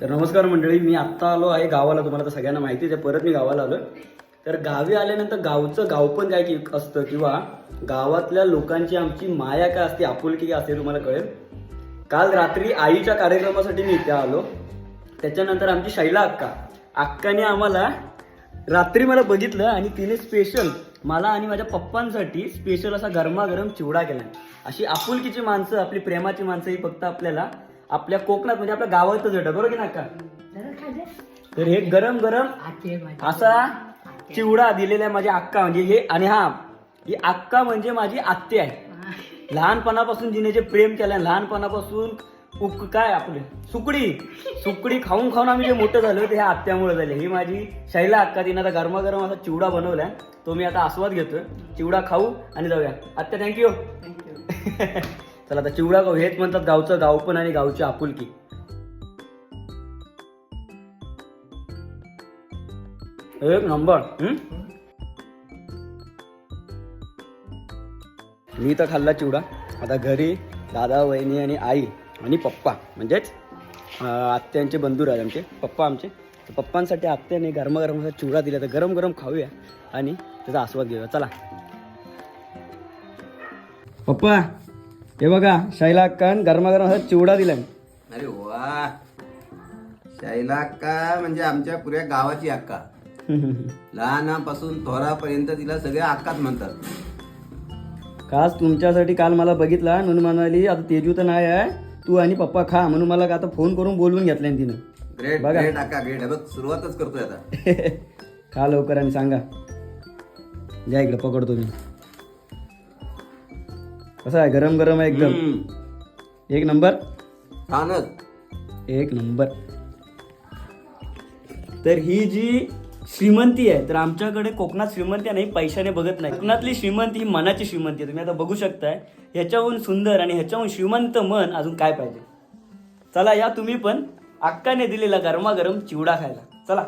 तर नमस्कार मंडळी, मी आत्ता आलो आहे गावाला. तुम्हाला तर सगळ्यांना माहितीच आहे, परत मी गावाला आलो. तर गावी आल्यानंतर गावचं गावपण काय असतं किंवा गावातल्या लोकांची आमची माया काय असते, आपुलकी काय असते तुम्हाला कळेल. काल रात्री आईच्या कार्यक्रमासाठी मी इथे आलो. त्याच्यानंतर आमची शैला अक्काने आम्हाला रात्री मला बघितलं आणि तिने स्पेशल मला आणि माझ्या पप्पांसाठी स्पेशल असा गरमागरम चिवडा केला. अशी आपुलकीची माणसं, आपली प्रेमाची माणसं ही फक्त आपल्याला आपल्या कोकणात म्हणजे आपल्या गावातच भेटतात, बरोबर की ना अक्का? तर हे गरम गरम असा चिवडा दिलेला आहे माझ्या अक्का, म्हणजे हे. आणि ही अक्का म्हणजे माझी आत्ते आहे. लहानपणापासून जिने जे प्रेम केलं, लहानपणापासून काय आपले सुकडी खाऊन खाऊन आम्ही जे मोठं झालो ते ह्या आत्यामुळे झाले. ही माझी शैला अक्का, तिने आता गरमागरम असा चिवडा बनवलाय, तो मी आता आस्वाद घेतोय. चिवडा खाऊ आणि जाऊया. आत्या थँक्यू. चला आता चिवडा खाऊ. हेच म्हणतात गावचं गावपण आणि गावची आपुलकी. एक नंबर. मी तर खाल्ला चिवडा. आता घरी दादा, वहिनी आणि आई आणि पप्पा, म्हणजेच आत्यांचे बंधू राहिले आमचे पप्पा आमचे. तर पप्पांसाठी आत्याने गरमागरम असा चिवडा दिला. तर गरम गरम खाऊया आणि त्याचा आस्वाद घेऊया. चला पप्पा, हे बघा शैला अक्कान गरमागरम असा चिवडा दिला. अरे वा, शैला अक्का म्हणजे आमच्या पुऱ्या गावाची अक्का. लहानापासून थोरापर्यंत तिला सगळे अक्काच म्हणतात. खास तुमच्यासाठी काल मला बघितला म्हणून म्हणाली आता तेजू तर नाही आहे, तू आणि पप्पा खा म्हणून मला आता फोन करून बोलवून घेतलाय तिनं. ग्रेट ग्रेट अक्का, ग्रेट. बघ सुरुवातच करतोय आता. खा लवकर आणि सांगा. जा इकडे पकडतो मी. कसं आहे? गरम गरम आहे एकदम. एक नंबर. छानच. एक नंबर. तर ही जी श्रीमंती आहे, तर आमच्याकडे कोकणात श्रीमंती नाही, पैशाने बघत नाही. कोकणातली श्रीमंती ही मनाची श्रीमंती आहे. तुम्ही आता बघू शकताय, ह्याच्याहून सुंदर आणि ह्याच्याहून श्रीमंत मन अजून काय पाहिजे. चला या तुम्ही पण अक्काने दिलेला गरमागरम चिवडा खायला. चला.